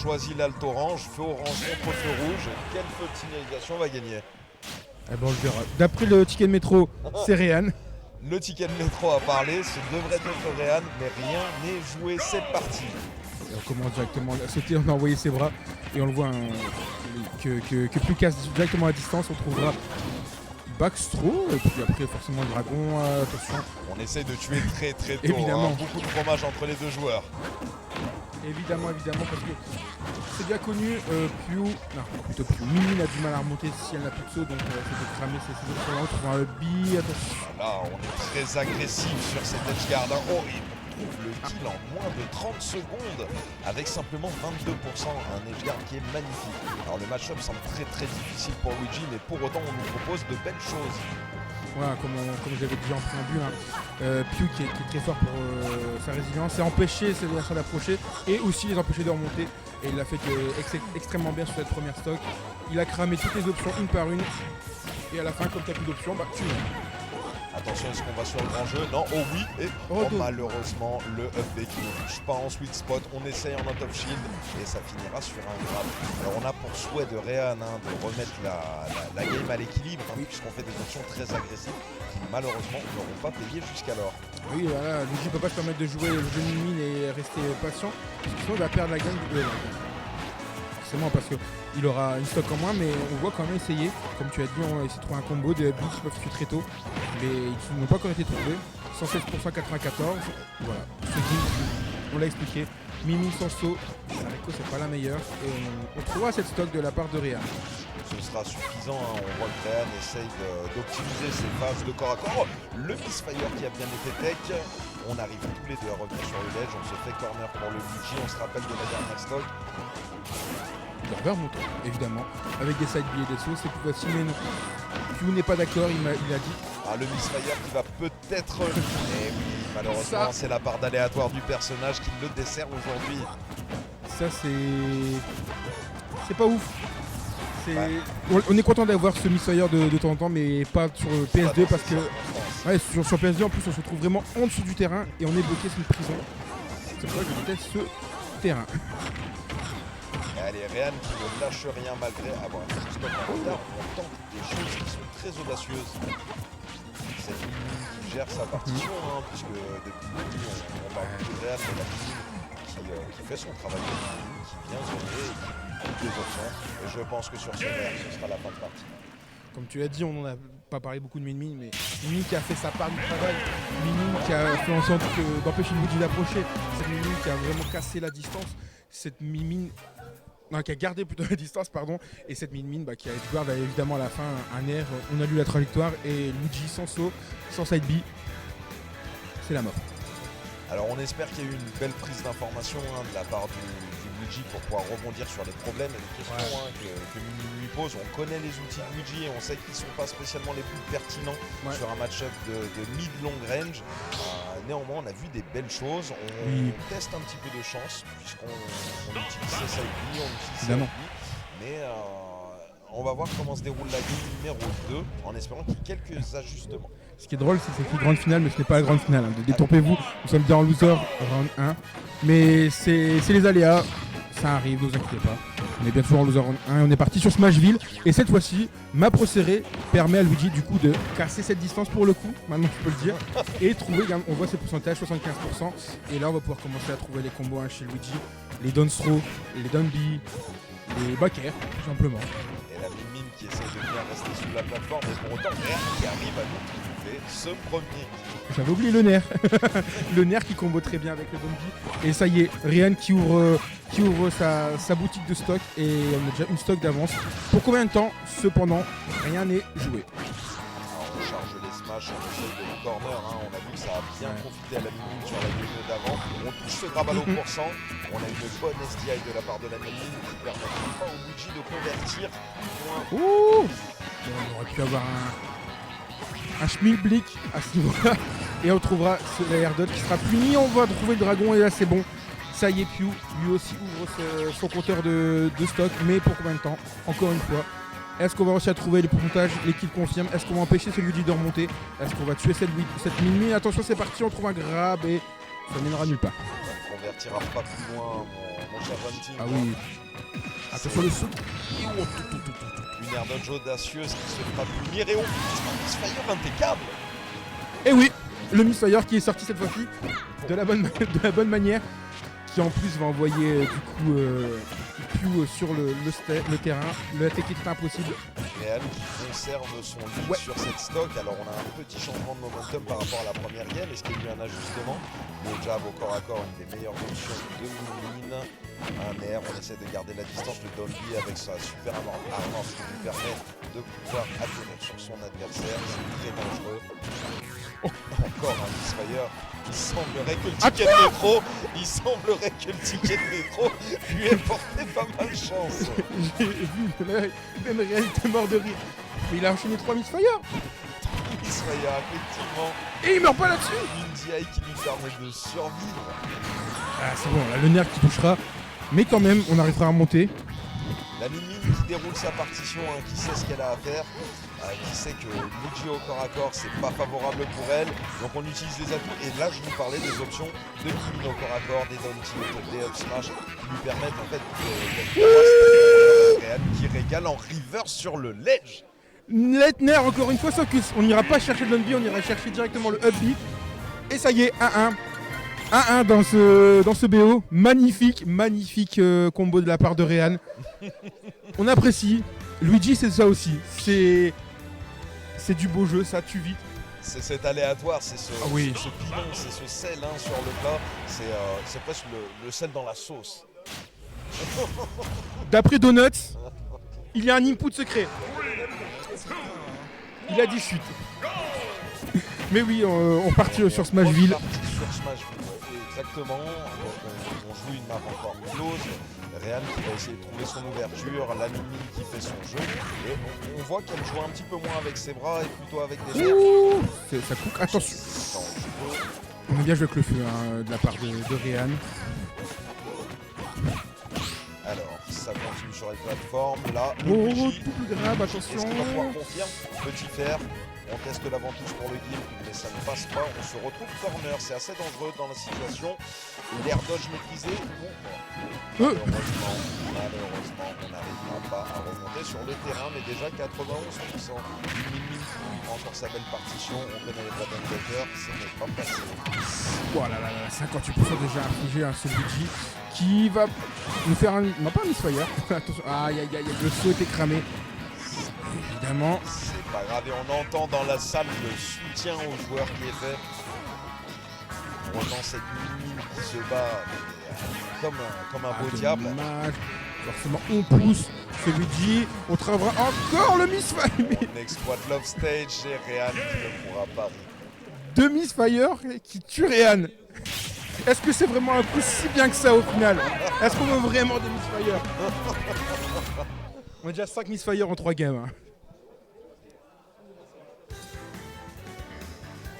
Choisit l'alt orange, feu orange contre feu rouge. Quel feu de signalisation va gagner? Eh ben, on le verra. D'après le ticket de métro, c'est Réan. Le ticket de métro a parlé, ce devrait être Réan, mais rien n'est joué, c'est parti. Et on commence directement à sauter, on a envoyé ses bras et on le voit que plus casse directement à distance, on trouvera Backstro et puis après forcément le dragon, attention. On essaye de tuer très très tôt, Évidemment. Beaucoup de fromage entre les deux joueurs. Évidemment, parce que c'est bien connu, plutôt Mimine a du mal à remonter si elle n'a plus de saut, donc c'est de cramer ses options là, on trouvera le bi, attention. Là, on est très agressif sur cet edgeguard. Oh, il trouve le kill en moins de 30 secondes avec simplement 22%. Un edgeguard qui est magnifique. Alors le match-up semble très très difficile pour Luigi, mais pour autant on nous propose de belles choses. Voilà, comme j'avais dit en préambule, Pew qui est très fort pour sa résilience, c'est empêcher ses adversaires d'approcher et aussi les empêcher de remonter. Et il l'a fait extrêmement bien sur cette première stock. Il a cramé toutes les options une par une. Et à la fin, comme tu n'as plus d'options, bah tu Attention, est-ce qu'on va sur le grand jeu? Non, oh oui, et malheureusement, le up B qui ne touche pas en sweet spot. On essaye en out of shield et ça finira sur un grab. Alors on a pour souhait de Réan de remettre la game à l'équilibre, puisqu'on fait des options très agressives qui malheureusement n'auront pas payé jusqu'alors. Oui, voilà, Luigi ne peut pas se permettre de jouer le jeu de mine et rester patient, parce que sinon il va perdre la game du duel. Forcément, parce qu'il aura une stock en moins, mais on voit quand même essayer. Comme tu as dit, on a essayé de trouver un combo de billes qui peuvent tuer très tôt, mais qui n'ont pas encore été trouvés. 116% 94, voilà. On l'a expliqué. Mimi sans saut, la Rico c'est pas la meilleure, et on trouvera cette stock de la part de Réan. Ce sera suffisant, on voit que Réan essaye d'optimiser ses phases de corps à corps. Le misfire qui a bien été tech. On arrive tous les deux à revenir sur le ledge, on se fait corner pour le Luigi, on se rappelle de la dernière stock. Vers montant, évidemment, avec des side B et des sauts, c'est plus facile, mais non. Pew n'est pas d'accord, il a dit. Ah, le misfire qui va peut-être... Eh oui, malheureusement, c'est la part d'aléatoire du personnage qui le dessert aujourd'hui. Ça, c'est pas ouf. On est content d'avoir ce misfire de temps en temps, mais pas sur PS2 parce que... Ouais, sur PS2, en plus, on se trouve vraiment en dessous du terrain et on est bloqué, c'est une prison. C'est pour ça que je déteste ce terrain. Allez, Réan qui ne lâche rien malgré avoir un stop en retard. On tente des choses qui sont très audacieuses. C'est Mimi qui gère sa partition, puisque depuis le début, on parle de Réan, mais la Mimi qui fait son travail, qui vient zoner et qui coupe des options. Et je pense que sur ce verre, ce sera la fin de partie. Comme tu l'as dit, on n'en a pas parlé beaucoup de Mimi, mais Mimi qui a fait sa part du travail, Mimi qui a fait en sorte d'empêcher Luigi d'approcher, cette Mimi qui a vraiment cassé la distance, cette Mimi... Non, qui a gardé plutôt la distance, pardon, et cette mine qui a edgeguard évidemment à la fin un air, on a lu la trajectoire, et Luigi sans saut, sans side B, c'est la mort. Alors on espère qu'il y a eu une belle prise d'information de la part du Luigi pour pouvoir rebondir sur les problèmes et les questions que Mimi lui pose. On connaît les outils de Luigi et on sait qu'ils ne sont pas spécialement les plus pertinents sur un match-up de mid-long range. Néanmoins, on a vu des belles choses. On teste un petit peu de chance puisqu'on utilise ses side B, on utilise ses B, mais on va voir comment se déroule la game numéro 2 en espérant qu'il y ait quelques ajustements. Ce qui est drôle, c'est que c'est écrit grande finale, mais ce n'est pas la grande finale. Détrompez-vous, nous sommes bien en loser round 1. Mais c'est les aléas, ça arrive, ne vous inquiétez pas. On est bien toujours en loser round 1 et on est parti sur Smashville. Et cette fois-ci, ma Pro Serré permet à Luigi du coup de casser cette distance pour le coup, maintenant tu peux le dire. Et trouver, on voit ses pourcentages, 75%. Et là, on va pouvoir commencer à trouver les combos chez Luigi. Les downthrow, les down B, les back air, tout simplement. Et la Mimine qui essaie de bien rester sous la plateforme, et pour autant, Réan qui arrive à nous trouver ce premier. J'avais oublié le nerf. Le nerf qui combo très bien avec le Donkey. Et ça y est, Réan qui ouvre sa boutique de stock. Et on a déjà une stock d'avance. Pour combien de temps? Cependant, rien n'est joué. Alors on charge les smash, on essaye de le corner. On a vu que ça a bien profité à la Mimine sur la game d'avant. On touche ce grab à l'eau %. On a une bonne SDI de la part de la Mimine qui permet enfin au Luigi de convertir. Ouh, on aurait pu avoir un schmilblick à ce niveau-là. Et on trouvera la air dodge qui sera puni. On va trouver le dragon et là c'est bon. Ça y est, Pew lui aussi ouvre son compteur de stock. Mais pour combien de temps? Encore une fois. Est-ce qu'on va réussir à trouver les pourcentages, les kills confirment? Est-ce qu'on va empêcher celui de remonter? Est-ce qu'on va tuer cette mini? Attention, c'est parti, on trouve un grab et ça mènera nulle part. On ne convertira pas plus loin, mon mon cher Hunting. Ah oui. Attention le saut. Une air dodge audacieuse qui se fera punir et on Misfire impeccable. Et oui, le Misfire qui est sorti cette fois-ci de la bonne manière, qui en plus va envoyer du coup Pew sur le terrain. Le attaque est impossible. Real qui conserve son lead sur cette stock. Alors on a un petit changement de momentum par rapport à la première game. Est-ce qu'il y a eu un ajustement? Le jab au corps à corps, une des meilleures options de Moonline. Un air, on essaie de garder la distance. Le Dolby avec sa super armor qui lui permet de pouvoir atterrir sur son adversaire. C'est très dangereux. Encore un Misfire. Il semblerait que le ticket de métro lui ait porté pas mal chance. J'ai vu, même Real était mort de rire. Mais il a enchaîné 3 Misfire. Misfire, effectivement. Et il meurt pas là-dessus. Une DI qui lui permet de survivre. Ah c'est bon, là, le nerf qui touchera. Mais quand même, on arrivera à monter. La Mimine qui déroule sa partition, qui sait ce qu'elle a à faire, qui sait que Luigi au corps à corps c'est pas favorable pour elle, donc on utilise les atouts, et là je vous parlais des options de Mimine au corps à corps, des down tilt, des up smash, qui lui permettent en fait qui régale en reverse sur le ledge. Letner encore une fois, sauf qu'on n'ira pas chercher le down B, on ira chercher directement le up B. Et ça y est, 1-1. 1-1 dans ce BO. Magnifique combo de la part de Rehan. On apprécie. Luigi, c'est ça aussi. C'est du beau jeu, ça tue vite. C'est cet aléatoire, c'est ce oui. ce pilon, c'est ce sel sur le plat. C'est presque le sel dans la sauce. D'après Donuts, il y a un input secret. Il a dit chute. Mais oui, on part sur Smashville. Exactement. On joue une map encore close. Rehan qui va essayer de trouver son ouverture. La Mimi qui fait son jeu. Et on voit qu'elle joue un petit peu moins avec ses bras et plutôt avec des nerfs. Ça coupe. Attention. On a bien joué avec le feu de la part de Rehan. Alors, ça continue sur les plateformes. Là, double grab, attention. Est-ce qu'il va pouvoir confirmer? Petit fer. On teste l'avant-touche pour le guild, mais ça ne passe pas. On se retrouve corner, c'est assez dangereux dans la situation. L'air dodge maîtrisé. Malheureusement, on n'arrivera pas à remonter sur le terrain, mais déjà 91%. Mimi encore sa belle partition. On connaît les button blockers, ce n'est pas passé. Voilà, 58% déjà infligé à ce Luigi qui va nous faire un. Non, pas un Misfire. Attention, aïe, le saut était cramé. Évidemment. C'est pas grave, et on entend dans la salle le soutien aux joueurs qui est fait. On entend cette Mimi qui se bat comme un beau diable. Dommage. Forcément, on pousse ce Luigi. On travaillera encore le Misfire. On exploite Love Stage et Rehan qui ne pourra pas. 2 Misfire qui tuent Rehan. Est-ce que c'est vraiment un coup si bien que ça au final? Est-ce qu'on veut vraiment des Misfire? On a déjà 5 Misfire en 3 games.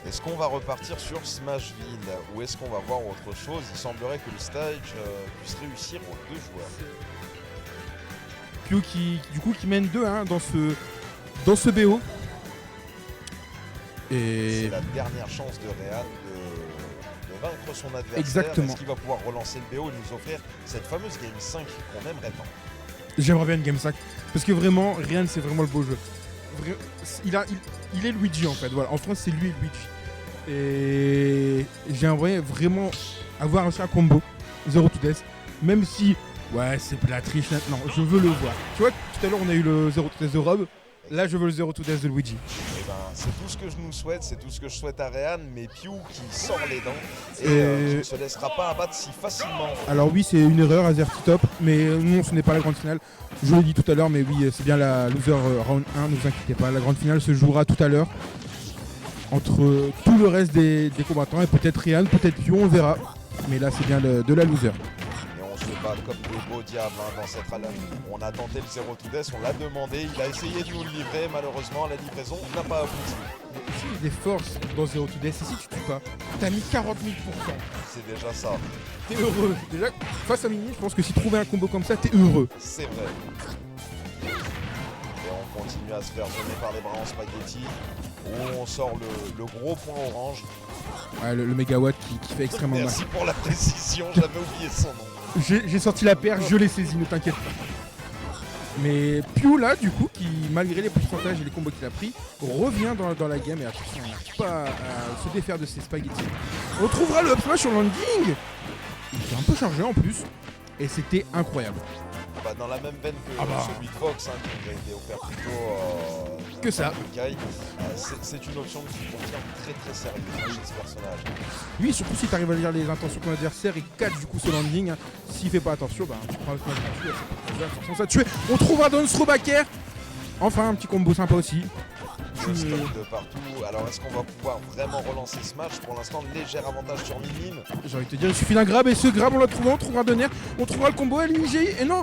Est-ce qu'on va repartir sur Smashville ou est-ce qu'on va voir autre chose? Il semblerait que le stage puisse réussir aux 2 joueurs. Pew qui mène 2-1 dans ce BO. Et c'est la dernière chance de Rehan de vaincre son adversaire. Exactement. Est-ce qu'il va pouvoir relancer le BO et nous offrir cette fameuse Game 5 qu'on aimerait tant? J'aimerais bien une Game 5 parce que vraiment, Rehan c'est vraiment le beau jeu. Il est Luigi en fait. Voilà. En France c'est lui et Luigi. Et j'aimerais vraiment avoir un combo Zero to Death. Même si c'est de la triche maintenant. Je veux le voir. Tu vois, tout à l'heure on a eu le Zero to Death de Rob. Là je veux le Zero to Death de Luigi. Eh ben, c'est tout ce que je nous souhaite, c'est tout ce que je souhaite à Rehan, mais Pew qui sort les dents et qui ne se laissera pas abattre si facilement. Alors oui, c'est une erreur à Zertitop, mais non, ce n'est pas la grande finale. Je l'ai dit tout à l'heure, mais oui, c'est bien la loser round 1, ne vous inquiétez pas. La grande finale se jouera tout à l'heure entre tout le reste des combattants et peut-être Rehan, peut-être Pew, on verra. Mais là, c'est bien de la loser. Se bat comme des beaux diables dans cette rallye. On a tenté le Zero to Death, on l'a demandé, il a essayé de nous le livrer, malheureusement la livraison n'a pas abouti. Si il y a des forces dans Zero to Death, et si tu tues pas, t'as mis 40 000%. C'est déjà ça. T'es heureux. Déjà, face à Mimi, je pense que si tu trouvais un combo comme ça, t'es heureux. C'est vrai. Et on continue à se faire donner par les bras en spaghetti, où on sort le gros point orange. Ouais, le mégawatt qui fait extrêmement mal. Merci pour la précision, j'avais oublié son nom. J'ai sorti la paire, je l'ai saisie, ne t'inquiète pas. Mais Pew là, du coup, qui malgré les pourcentages et les combos qu'il a pris, revient dans la game et attention, on n'arrive pas à se défaire de ses spaghettis. On trouvera le up smash sur landing. Il était un peu chargé en plus et c'était incroyable. Bah, dans la même veine que celui de Fox, hein, qui nous a été offert plus tôt que ça. C'est une option qui confirme très très sérieusement chez ce personnage. Oui, surtout si tu arrives à lire les intentions de ton adversaire et catch du coup ce landing. Hein. S'il fait pas attention, bah, tu prends le smash gratuit, ça tuer. On trouvera dans ce backer. Enfin, un petit combo sympa aussi. Le stock de partout. Alors est-ce qu'on va pouvoir vraiment relancer ce match? Pour l'instant, léger avantage sur Min. J'ai envie de te dire, il suffit d'un grab et ce grab on l'a trouvé, on trouvera Donner, on trouvera le combo LMG et non.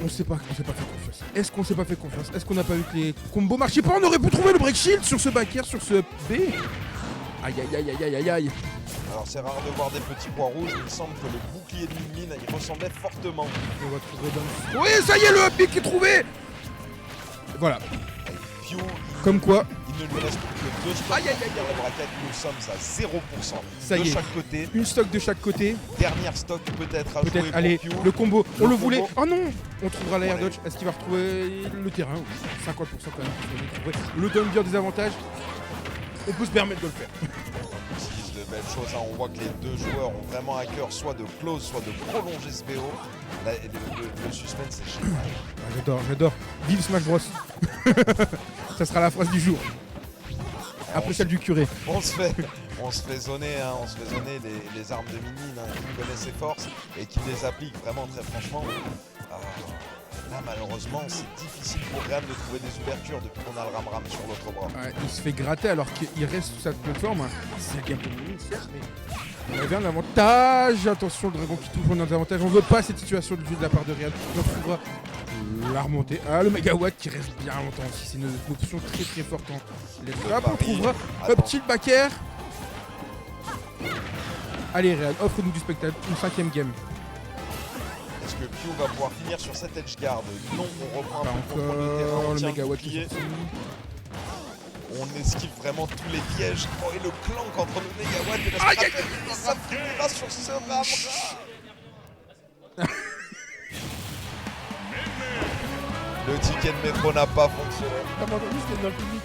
On s'est pas fait confiance. Est-ce qu'on s'est pas fait confiance? Est-ce qu'on n'a pas vu que les combos marchaient pas? On aurait pu trouver le break shield sur ce backer, sur ce B. Aïe aïe aïe aïe aïe aïe. Alors c'est rare de voir des petits points rouges, mais il semble que le bouclier de Min, il ressemblait fortement. On va trouver dans... Oui, ça y est, le pic est trouvé. Voilà. Pew, comme quoi, il ne lui reste plus que 2 stocks pour finir la braquette. Nous sommes à 0% ça de y est. chaque côté. Une stock de chaque côté. Dernière stock peut-être à jouer pour allez, Pew. le combo, on le voulait. combo. Oh non. On trouvera l'air dodge. Est-ce qu'il va retrouver le terrain? Oui. 50% quand même. Le donne bien des avantages. On peut se permettre de le faire. On utilise de belles choses. Hein. On voit que les deux joueurs ont vraiment à cœur soit de close, soit de prolonger ce BO. Là, le suspense c'est génial. J'adore. Vive Smash Bros. Ça sera la phrase du jour. Après celle du curé. On se fait zoner, hein, les armes de Minin, hein, qui connaissent ses forces et qui les appliquent vraiment très franchement. Là malheureusement c'est difficile pour Real de trouver des ouvertures depuis qu'on a le ram-ram sur l'autre bras. Ouais, il se fait gratter alors qu'il reste sous sa plateforme. C'est un gameplay Minin, certes, mais on avait un avantage. Attention, le dragon qui touche, on a un avantage. On veut pas cette situation de jeu de la part de Real. On trouvera la remontée. Ah, le mégawatt qui reste bien longtemps aussi. C'est une option très très forte. On trouvera un petit backer. Allez Real, offre-nous du spectacle. Une 5ème game. Est-ce que Pew va pouvoir finir sur cette edge guard? Non, on reprend un peu le contrôle du encore terrain, on le tient mégawatt bouclier. qui est sorti. On esquive vraiment tous les pièges. Oh, et le clank entre le mégawatt et la stratégie, ça finira sur ce ram-ram. Le ticket de métro n'a pas fonctionné. T'as pas entendu ce qu'il y a dans le public?